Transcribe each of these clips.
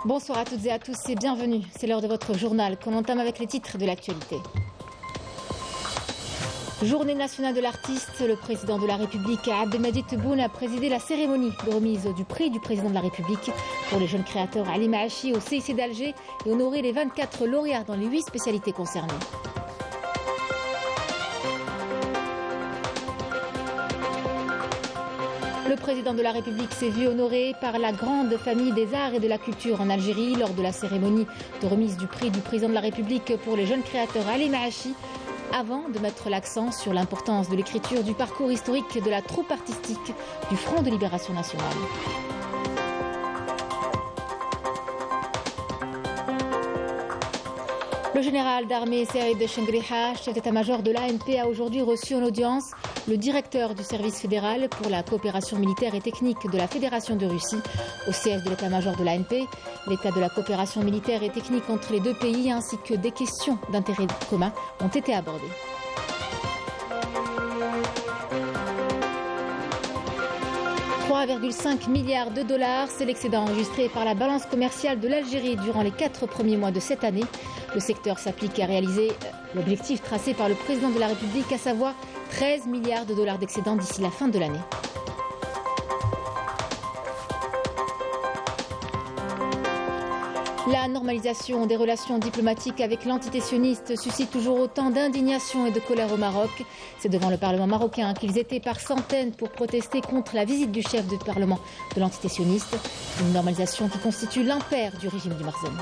Bonsoir à toutes et à tous et bienvenue. C'est l'heure de votre journal qu'on entame avec les titres de l'actualité. Journée nationale de l'artiste, le président de la République, Abdelmadjid Tebboune, a présidé la cérémonie de remise du prix du président de la République pour les jeunes créateurs Ali Maachi au CIC d'Alger et honoré les 24 lauréats dans les 8 spécialités concernées. Le président de la République s'est vu honoré par la grande famille des arts et de la culture en Algérie lors de la cérémonie de remise du prix du président de la République pour les jeunes créateurs Ali Maachi, avant de mettre l'accent sur l'importance de l'écriture du parcours historique de la troupe artistique du Front de Libération Nationale. Le général d'armée Saïd Chengriha, chef d'état-major de l'ANP, a aujourd'hui reçu en audience le directeur du service fédéral pour la coopération militaire et technique de la Fédération de Russie au siège de l'état-major de l'ANP. L'état de la coopération militaire et technique entre les deux pays ainsi que des questions d'intérêt commun ont été abordées. « 3,5 milliards de dollars, c'est l'excédent enregistré par la balance commerciale de l'Algérie durant les 4 premiers mois de cette année. Le secteur s'applique à réaliser l'objectif tracé par le président de la République, à savoir 13 milliards de dollars d'excédent d'ici la fin de l'année. La normalisation des relations diplomatiques avec l'entité sioniste suscite toujours autant d'indignation et de colère au Maroc. C'est devant le Parlement marocain qu'ils étaient par centaines pour protester contre la visite du chef de Parlement de l'entité sioniste. Une normalisation qui constitue l'impair du régime du Marzen.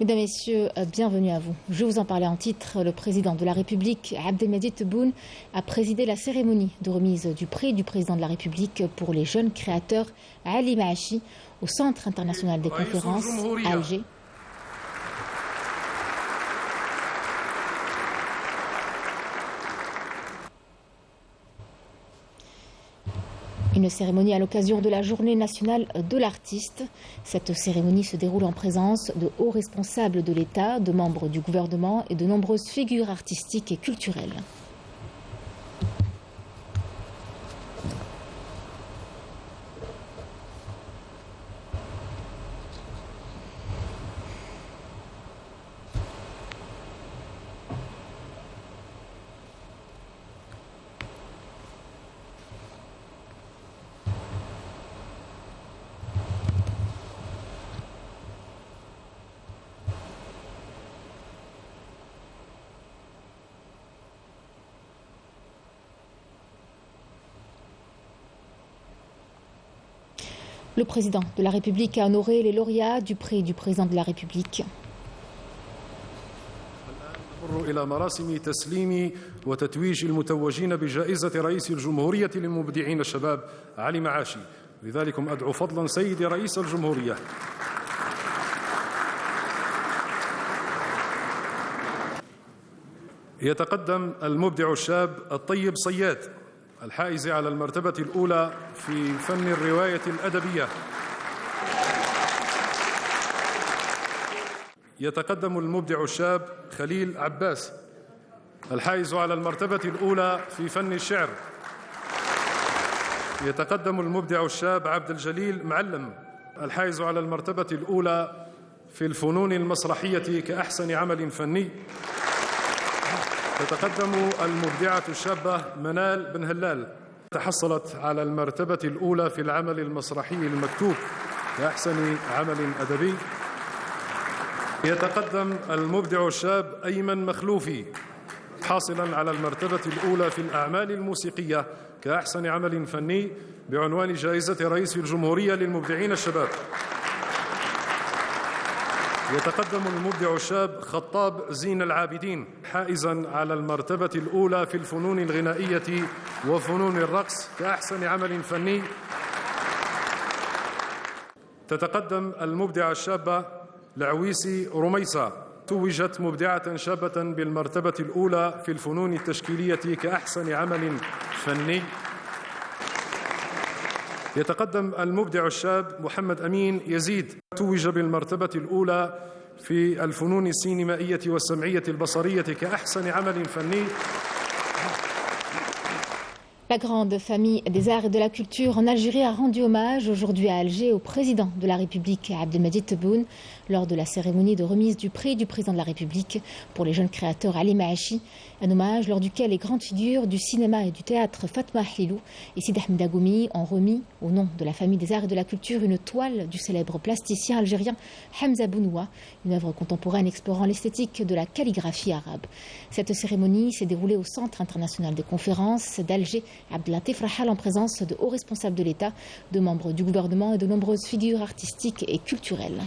Mesdames, Messieurs, bienvenue à vous. Je vous en parlais en titre. Le président de la République, Abdelmadjid Tebboune, a présidé la cérémonie de remise du prix du président de la République pour les jeunes créateurs Ali Maachi au Centre international des conférences à Alger. Une cérémonie à l'occasion de la Journée nationale de l'artiste. Cette cérémonie se déroule en présence de hauts responsables de l'État, de membres du gouvernement et de nombreuses figures artistiques et culturelles. Le président de la République a honoré les lauréats du prix du président de la République. إلى مراسم تسليم وتتويج المتوجين بجائزة رئيس الجمهورية للمبدعين الشباب علي معاشي. لذلك أدعو فضلا سيدي رئيس الجمهورية. يتقدم المبدع الشاب الطيب صياد الحائز على المرتبة الأولى في فن الرواية الأدبية. يتقدم المبدع الشاب خليل عباس الحائز على المرتبة الأولى في فن الشعر. يتقدم المبدع الشاب عبد الجليل معلم الحائز على المرتبة الأولى في الفنون المسرحية كأحسن عمل فني. تتقدم المبدعة الشابة منال بن هلال تحصلت على المرتبة الأولى في العمل المسرحي المكتوب كأحسن عمل أدبي. يتقدم المبدع الشاب أيمن مخلوفي حاصلا على المرتبة الأولى في الأعمال الموسيقية كأحسن عمل فني بعنوان جائزة رئيس الجمهورية للمبدعين الشباب. يتقدم المبدع الشاب خطاب زين العابدين حائزا على المرتبة الأولى في الفنون الغنائية وفنون الرقص كأحسن عمل فني. تتقدم المبدعة الشابة العويسي رميسة توجت مبدعة شابة بالمرتبة الأولى في الفنون التشكيلية كأحسن عمل فني. يتقدم المبدع الشاب محمد أمين يزيد توج بالمرتبة الأولى في الفنون السينمائية والسمعية البصرية كأحسن عمل فني. La grande famille des arts et de la culture en Algérie a rendu hommage aujourd'hui à Alger au président de la République, Abdelmadjid Tebboune, lors de la cérémonie de remise du prix du président de la République pour les jeunes créateurs Ali Maachi. Un hommage lors duquel les grandes figures du cinéma et du théâtre Fatma Hlilou et Sidi Ahmed Agoumi ont remis, au nom de la famille des arts et de la culture, une toile du célèbre plasticien algérien Hamza Bounoua, une œuvre contemporaine explorant l'esthétique de la calligraphie arabe. Cette cérémonie s'est déroulée au Centre international des conférences d'Alger, Abdelatif Rahal, en présence de hauts responsables de l'État, de membres du gouvernement et de nombreuses figures artistiques et culturelles.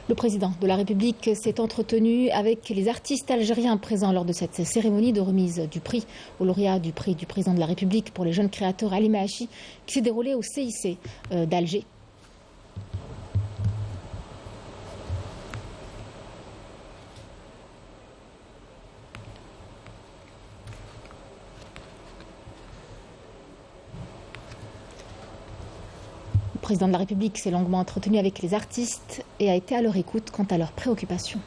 Le président de la République s'est entretenu avec les artistes algériens présents lors de cette cérémonie de remise du prix au lauréat du prix du président de la République pour les jeunes créateurs Ali Maachi qui s'est déroulée au CIC d'Alger. Le président de la République s'est longuement entretenu avec les artistes et a été à leur écoute quant à leurs préoccupations.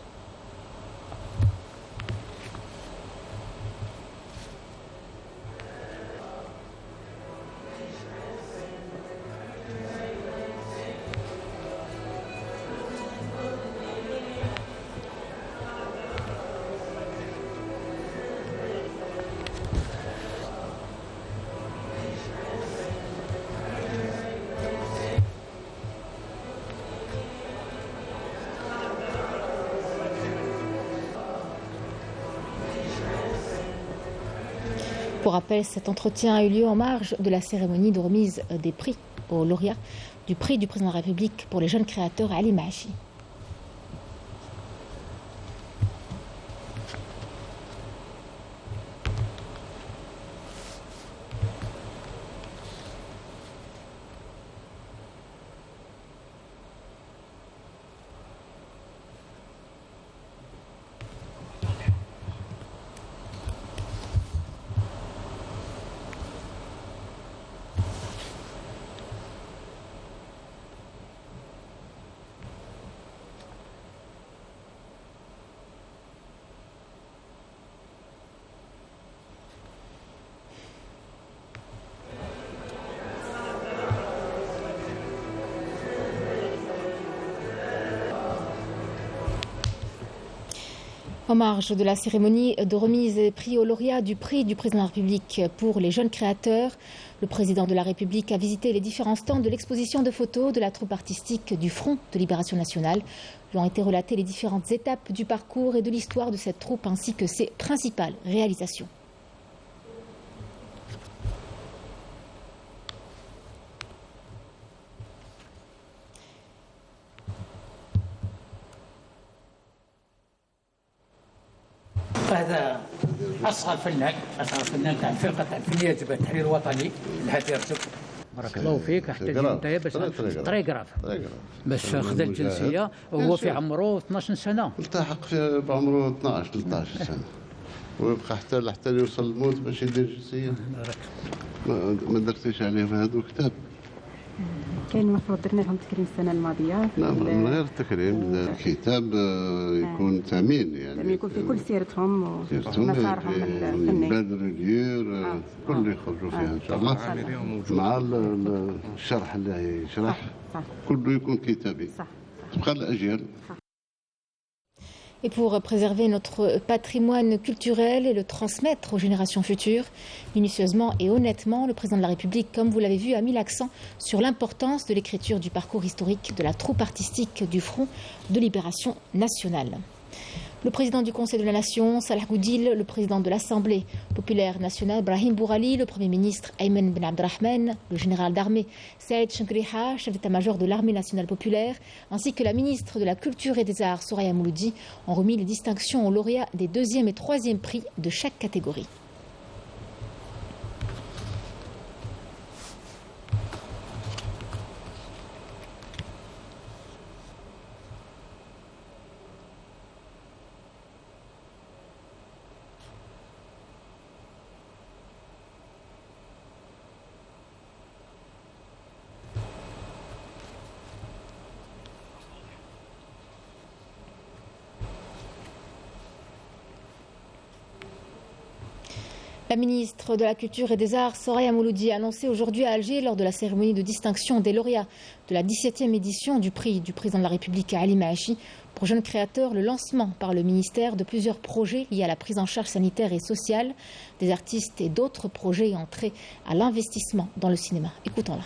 Pour rappel, cet entretien a eu lieu en marge de la cérémonie de remise des prix aux lauréats du prix du président de la République pour les jeunes créateurs Ali Maachi. En marge de la cérémonie de remise des prix aux lauréats du prix du président de la République pour les jeunes créateurs, le président de la République a visité les différents stands de l'exposition de photos de la troupe artistique du Front de Libération Nationale. Lui ont été relatées les différentes étapes du parcours et de l'histoire de cette troupe ainsi que ses principales réalisations. هذا اصغر فنان تاع الفرقه تاع الفنيه تبع التحرير الوطني الهادي رتب. بارك الله فيك. حتى انت باش طريغراف باش خذ الجنسيه وهو في عمره 12 سنه. التحق بعمره 12 13 سنه ويبقى حتى يوصل الموت باش يدير الجنسيه. ما درتيش عليهم هذو كتاب. كان المفروض درنا لهم تكريم السنه الماضيه. لا من غير التكريم الكتاب يكون ثمين يعني يكون في كل سيرتهم ومسارهم الفني. بدر الديور كل يخرجوا فيها ان شاء الله مع الشرح اللي يشرح كله يكون كتابي. تبقى الاجيال. Et pour préserver notre patrimoine culturel et le transmettre aux générations futures, minutieusement et honnêtement, le président de la République, comme vous l'avez vu, a mis l'accent sur l'importance de l'écriture du parcours historique de la troupe artistique du Front de Libération Nationale. Le président du Conseil de la Nation, Salah Goudil, le président de l'Assemblée populaire nationale, Brahim Bourali, le Premier ministre, Ayman Ben Abdrahman, le général d'armée, Saïd Chengriha, chef d'état-major de l'armée nationale populaire, ainsi que la ministre de la Culture et des Arts, Soraya Mouloudi, ont remis les distinctions aux lauréats des 2e et 3e prix de chaque catégorie. La ministre de la Culture et des Arts, Soraya Mouloudi, a annoncé aujourd'hui à Alger, lors de la cérémonie de distinction des lauréats de la 17e édition du prix du président de la République Ali Maachi pour jeunes créateurs, le lancement par le ministère de plusieurs projets liés à la prise en charge sanitaire et sociale des artistes et d'autres projets entrés à l'investissement dans le cinéma. Écoutons-la.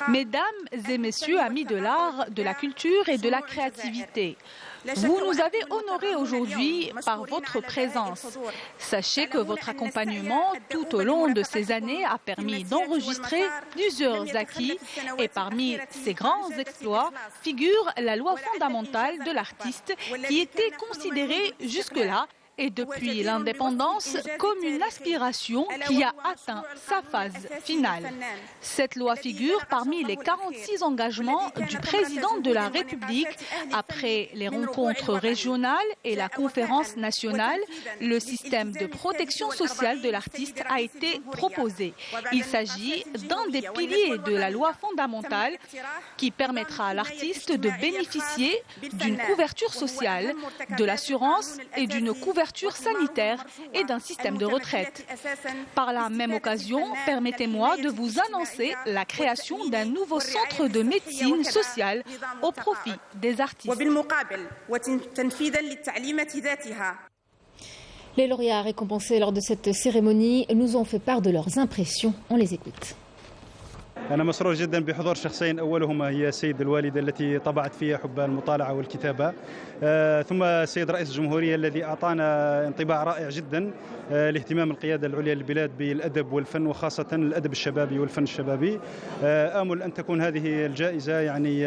Mesdames et messieurs, amis de l'art, de la culture et de la créativité, vous nous avez honorés aujourd'hui par votre présence. Sachez que votre accompagnement tout au long de ces années a permis d'enregistrer plusieurs acquis et parmi ces grands exploits figure la loi fondamentale de l'artiste qui était considérée jusque-là et depuis l'indépendance comme une aspiration qui a atteint sa phase finale. Cette loi figure parmi les 46 engagements du président de la République après les rencontres régionales et la conférence nationale. Le système de protection sociale de l'artiste a été proposé. Il s'agit d'un des piliers de la loi fondamentale qui permettra à l'artiste de bénéficier d'une couverture sociale, de l'assurance et d'une couverture sanitaire et d'un système de retraite. Par la même occasion, permettez-moi de vous annoncer la création d'un nouveau centre de médecine sociale au profit des artistes. Les lauréats récompensés lors de cette cérémonie nous ont fait part de leurs impressions. On les écoute. أنا مسرور جدا بحضور شخصين أولهما هي السيدة الوالدة التي طبعت فيها حب المطالعة والكتابة ثم السيد رئيس الجمهورية الذي أعطانا انطباع رائع جدا لاهتمام القيادة العليا للبلاد بالأدب والفن وخاصة الأدب الشبابي والفن الشبابي. آمل أن تكون هذه الجائزة يعني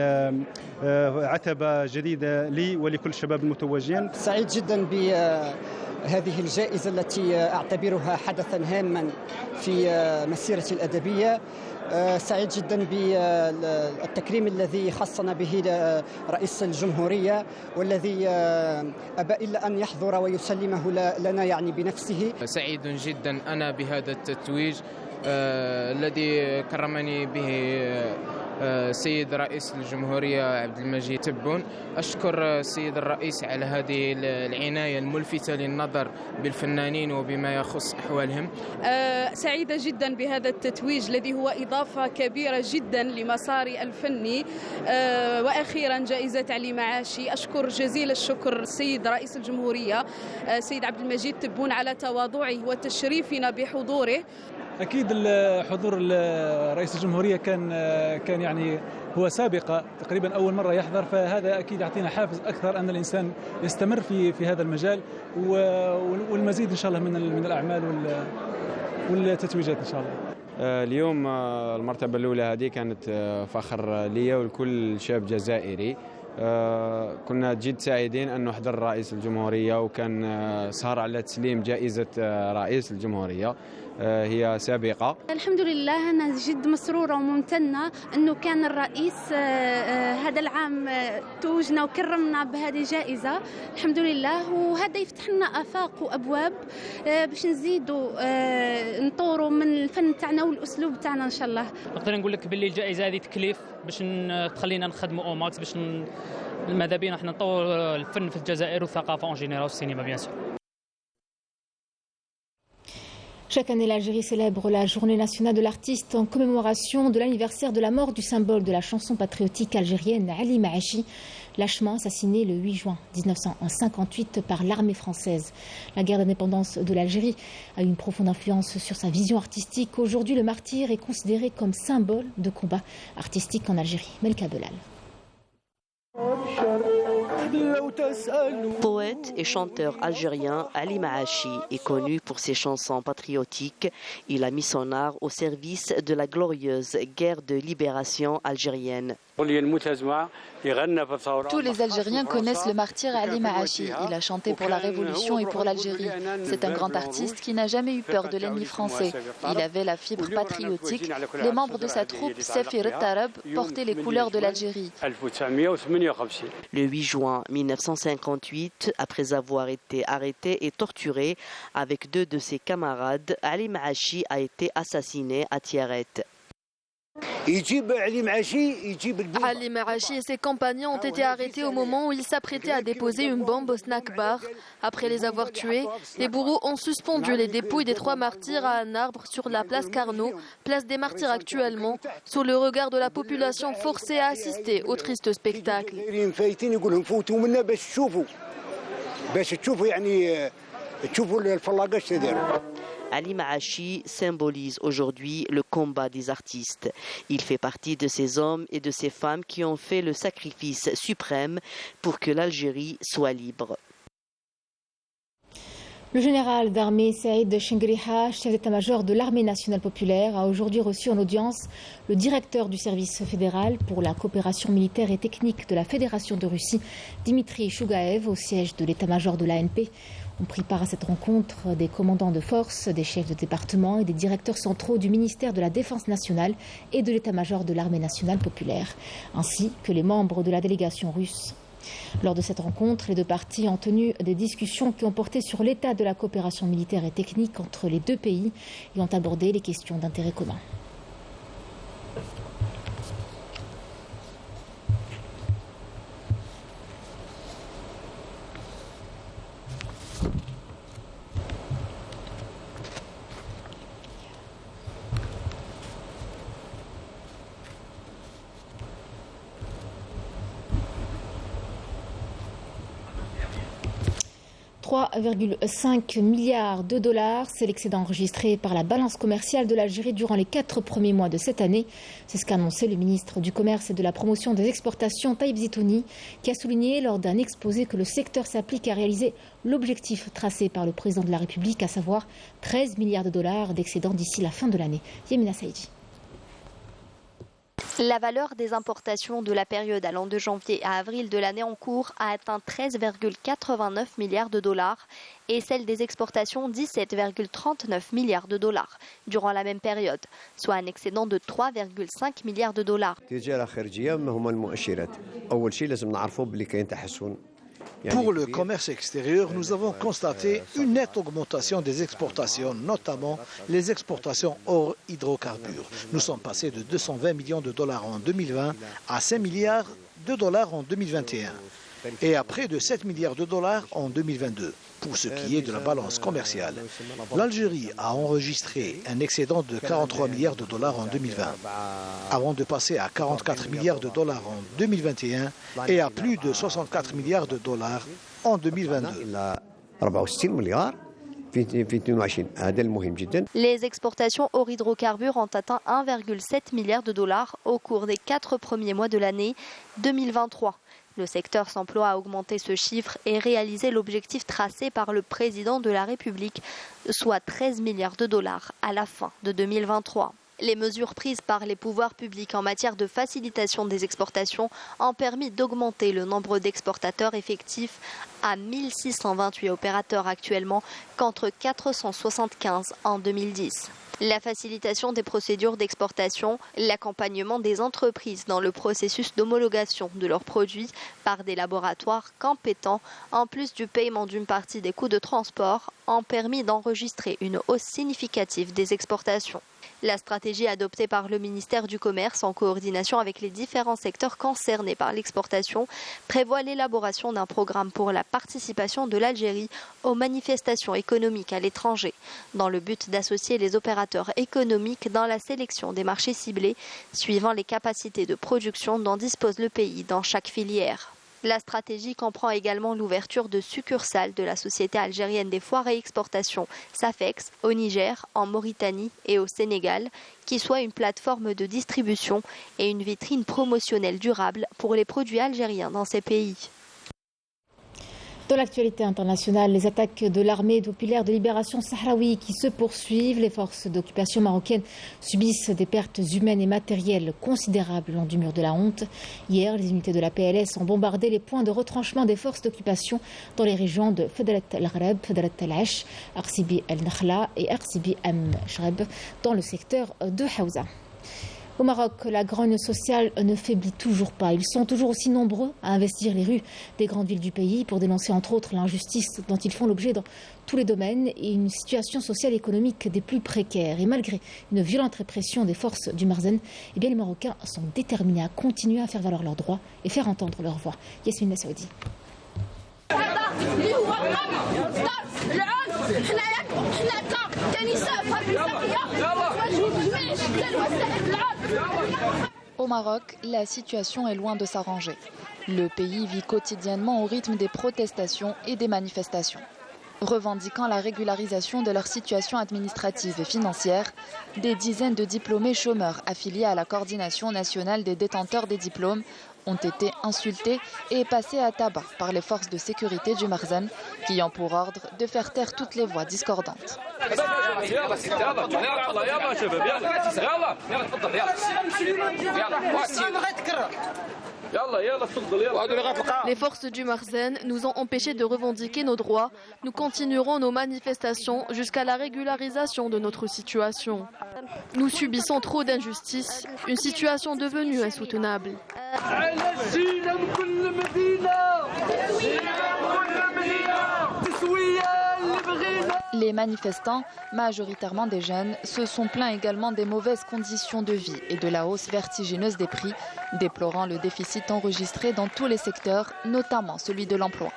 عتبة جديدة لي ولكل الشباب المتوجين. سعيد جدا بهذه الجائزة التي أعتبرها حدثا هاما في مسيرتي الأدبية. سعيد جدا بالتكريم الذي خصنا به رئيس الجمهورية والذي أبى إلا أن يحضر ويسلمه لنا يعني بنفسه. سعيد جدا أنا بهذا التتويج الذي كرمني به السيد رئيس الجمهورية عبد المجيد تبون. أشكر السيد الرئيس على هذه العناية الملفتة للنظر بالفنانين وبما يخص أحوالهم. سعيدة جدا بهذا التتويج الذي هو إضافة كبيرة جدا لمساري الفني. وأخيرا جائزة علي معاشي. أشكر جزيل الشكر السيد رئيس الجمهورية السيد عبد المجيد تبون على تواضعه وتشريفنا بحضوره. أكيد حضور رئيس الجمهورية كان يعني هو سابقة تقريبا أول مرة يحضر، فهذا أكيد يعطينا حافز أكثر أن الإنسان يستمر في هذا المجال والمزيد إن شاء الله من الأعمال والتتويجات إن شاء الله. اليوم المرتبة الأولى هذه كانت فخر لي ولكل شاب جزائري. كنا جد سعيدين أن نحضر رئيس الجمهورية وكان سهر على تسليم جائزة رئيس الجمهورية هي سابقة. الحمد لله أنا جد مسرورة وممتنة أنه كان الرئيس هذا العام توجنا وكرمنا بهذه الجائزة. الحمد لله وهذا يفتح لنا آفاق وأبواب باش نزيدوا نطوروا من الفن تاعنا والأسلوب تاعنا إن شاء الله. نقدر نقول لك باللي الجائزة هذه تكليف باش تخلينا نخدموا أو ماكس باش ماذا بينا احنا نطور الفن في الجزائر والثقافة en général والسينما bien sûr. Chaque année, l'Algérie célèbre la Journée nationale de l'artiste en commémoration de l'anniversaire de la mort du symbole de la chanson patriotique algérienne Ali Maachi, lâchement assassiné le 8 juin 1958 par l'armée française. La guerre d'indépendance de l'Algérie a eu une profonde influence sur sa vision artistique. Aujourd'hui, le martyr est considéré comme symbole de combat artistique en Algérie. Melka Belal. Poète et chanteur algérien, Ali Maachi est connu pour ses chansons patriotiques. Il a mis son art au service de la glorieuse guerre de libération algérienne. Tous les Algériens connaissent le martyr Ali Maachi. Il a chanté pour la Révolution et pour l'Algérie. C'est un grand artiste qui n'a jamais eu peur de l'ennemi français. Il avait la fibre patriotique. Les membres de sa troupe, Safir Tarab, portaient les couleurs de l'Algérie. Le 8 juin 1958, après avoir été arrêté et torturé avec 2 de ses camarades, Ali Maachi a été assassiné à Tiaret. Ali Maashi et ses compagnons ont été arrêtés au moment où ils s'apprêtaient à déposer une bombe au snack bar. Après les avoir tués, les bourreaux ont suspendu les dépouilles des 3 martyrs à un arbre sur la place Carnot, place des martyrs actuellement, sous le regard de la population forcée à assister au triste spectacle. Ali Maashi symbolise aujourd'hui le combat des artistes. Il fait partie de ces hommes et de ces femmes qui ont fait le sacrifice suprême pour que l'Algérie soit libre. Le général d'armée Saïd Chengriha, chef d'état-major de l'armée nationale populaire, a aujourd'hui reçu en audience le directeur du service fédéral pour la coopération militaire et technique de la Fédération de Russie, Dimitri Chougaev, au siège de l'état-major de l'ANP. Ont pris part à cette rencontre des commandants de force, des chefs de département et des directeurs centraux du ministère de la Défense nationale et de l'état-major de l'armée nationale populaire, ainsi que les membres de la délégation russe. Lors de cette rencontre, les deux parties ont tenu des discussions qui ont porté sur l'état de la coopération militaire et technique entre les deux pays et ont abordé les questions d'intérêt commun. $3,5 milliards, c'est l'excédent enregistré par la balance commerciale de l'Algérie durant les 4 premiers mois de cette année. C'est ce qu'a annoncé le ministre du Commerce et de la Promotion des Exportations, Taïb Zitouni, qui a souligné lors d'un exposé que le secteur s'applique à réaliser l'objectif tracé par le président de la République, à savoir $13 milliards d'excédent d'ici la fin de l'année. Yemina Saïdi. La valeur des importations de la période allant de janvier à avril de l'année en cours a atteint $13,89 milliards et celle des exportations $17,39 milliards durant la même période, soit un excédent de $3,5 milliards. Pour le commerce extérieur, nous avons constaté une nette augmentation des exportations, notamment les exportations hors hydrocarbures. Nous sommes passés de $220 millions en 2020 à $5 milliards en 2021 et à près de $7 milliards en 2022. Pour ce qui est de la balance commerciale, l'Algérie a enregistré un excédent de $43 milliards en 2020, avant de passer à $44 milliards en 2021 et à plus de $64 milliards en 2022. Les exportations hors hydrocarbures ont atteint $1,7 milliard au cours des 4 premiers mois de l'année 2023. Le secteur s'emploie à augmenter ce chiffre et réaliser l'objectif tracé par le président de la République, soit $13 milliards à la fin de 2023. Les mesures prises par les pouvoirs publics en matière de facilitation des exportations ont permis d'augmenter le nombre d'exportateurs effectifs à 1628 opérateurs actuellement, contre 475 en 2010. La facilitation des procédures d'exportation, l'accompagnement des entreprises dans le processus d'homologation de leurs produits par des laboratoires compétents, en plus du paiement d'une partie des coûts de transport, ont permis d'enregistrer une hausse significative des exportations. La stratégie adoptée par le ministère du Commerce en coordination avec les différents secteurs concernés par l'exportation prévoit l'élaboration d'un programme pour la participation de l'Algérie aux manifestations économiques à l'étranger, dans le but d'associer les opérateurs économiques dans la sélection des marchés ciblés, suivant les capacités de production dont dispose le pays dans chaque filière. La stratégie comprend également l'ouverture de succursales de la Société algérienne des foires et exportations, SAFEX, au Niger, en Mauritanie et au Sénégal, qui soit une plateforme de distribution et une vitrine promotionnelle durable pour les produits algériens dans ces pays. Dans l'actualité internationale, les attaques de l'armée populaire de libération sahraoui qui se poursuivent. Les forces d'occupation marocaines subissent des pertes humaines et matérielles considérables le long du mur de la honte. Hier, les unités de la PLS ont bombardé les points de retranchement des forces d'occupation dans les régions de Fedrat el-Ghareb, Fedrat el-Ash, Arsibi el-Nakhla et Arsibi el-Shreb dans le secteur de Haouza. Au Maroc, la grogne sociale ne faiblit toujours pas. Ils sont toujours aussi nombreux à investir les rues des grandes villes du pays pour dénoncer entre autres l'injustice dont ils font l'objet dans tous les domaines et une situation sociale et économique des plus précaires. Et malgré une violente répression des forces du Marzen, eh bien les Marocains sont déterminés à continuer à faire valoir leurs droits et faire entendre leur voix. Yasmine Saoudi. Au Maroc, la situation est loin de s'arranger. Le pays vit quotidiennement au rythme des protestations et des manifestations. Revendiquant la régularisation de leur situation administrative et financière, des dizaines de diplômés chômeurs affiliés à la coordination nationale des détenteurs des diplômes ont été insultés et passés à tabac par les forces de sécurité du Marzen qui ont pour ordre de faire taire toutes les voix discordantes. Les forces du Marzen nous ont empêchés de revendiquer nos droits. Nous continuerons nos manifestations jusqu'à la régularisation de notre situation. Nous subissons trop d'injustices, une situation devenue insoutenable. Les manifestants, majoritairement des jeunes, se sont plaints également des mauvaises conditions de vie et de la hausse vertigineuse des prix, déplorant le déficit enregistré dans tous les secteurs, notamment celui de l'emploi.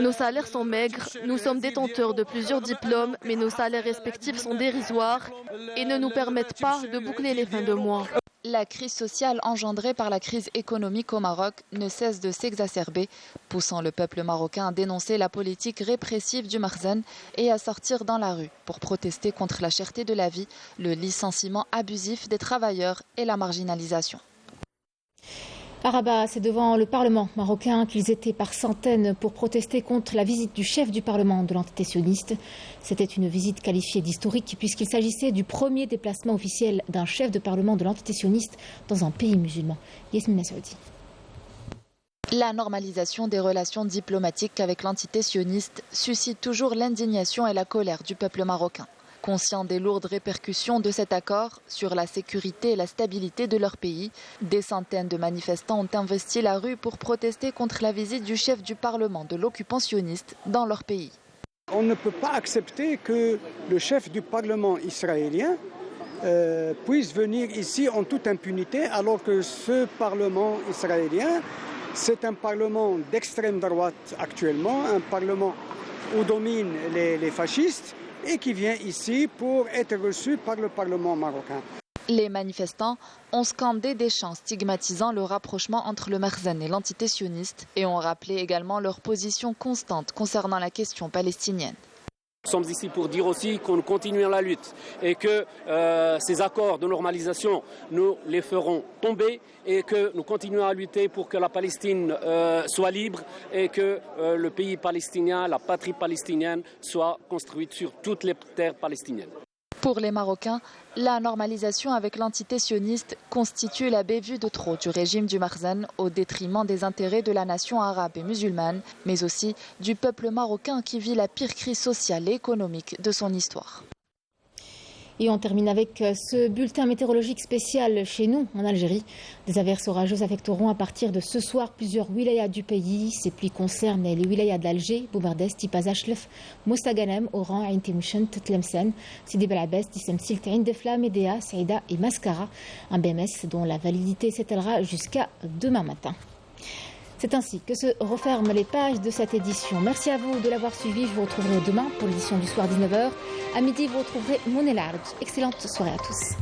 Nos salaires sont maigres, nous sommes détenteurs de plusieurs diplômes, mais nos salaires respectifs sont dérisoires et ne nous permettent pas de boucler les fins de mois. La crise sociale engendrée par la crise économique au Maroc ne cesse de s'exacerber, poussant le peuple marocain à dénoncer la politique répressive du Marzen et à sortir dans la rue pour protester contre la cherté de la vie, le licenciement abusif des travailleurs et la marginalisation. À Rabat, c'est devant le Parlement marocain qu'ils étaient par centaines pour protester contre la visite du chef du Parlement de l'entité sioniste. C'était une visite qualifiée d'historique puisqu'il s'agissait du premier déplacement officiel d'un chef de Parlement de l'entité sioniste dans un pays musulman. Yasmine Saoudi. La normalisation des relations diplomatiques avec l'entité sioniste suscite toujours l'indignation et la colère du peuple marocain. Conscients des lourdes répercussions de cet accord sur la sécurité et la stabilité de leur pays, des centaines de manifestants ont investi la rue pour protester contre la visite du chef du Parlement de l'occupant sioniste dans leur pays. On ne peut pas accepter que le chef du Parlement israélien puisse venir ici en toute impunité alors que ce Parlement israélien, c'est un Parlement d'extrême droite actuellement, un Parlement où dominent les fascistes, et qui vient ici pour être reçu par le Parlement marocain. Les manifestants ont scandé des chants stigmatisant le rapprochement entre le Marzen et l'entité sioniste et ont rappelé également leur position constante concernant la question palestinienne. Nous sommes ici pour dire aussi qu'on continue la lutte et que ces accords de normalisation, nous les ferons tomber et que nous continuons à lutter pour que la Palestine soit libre et que le pays palestinien, la patrie palestinienne soit construite sur toutes les terres palestiniennes. Pour les Marocains, la normalisation avec l'entité sioniste constitue la bévue de trop du régime du Marzen au détriment des intérêts de la nation arabe et musulmane, mais aussi du peuple marocain qui vit la pire crise sociale et économique de son histoire. Et on termine avec ce bulletin météorologique spécial chez nous, en Algérie. Des averses orageuses affecteront à partir de ce soir plusieurs wilayas du pays. Ces pluies concernent les wilayas d'Alger, Boumardès, Tipaz Achlef, Moussaganem, Oran, Ain Temouchen, Tlemcen, Sidi Bel Abbès, Dissemsil, Ain Defla, Médéa, Saïda et Mascara. Un BMS dont la validité s'étalera jusqu'à demain matin. C'est ainsi que se referment les pages de cette édition. Merci à vous de l'avoir suivi. Je vous retrouverai demain pour l'édition du soir 19h. À midi, vous retrouverez Mon Large. Excellente soirée à tous.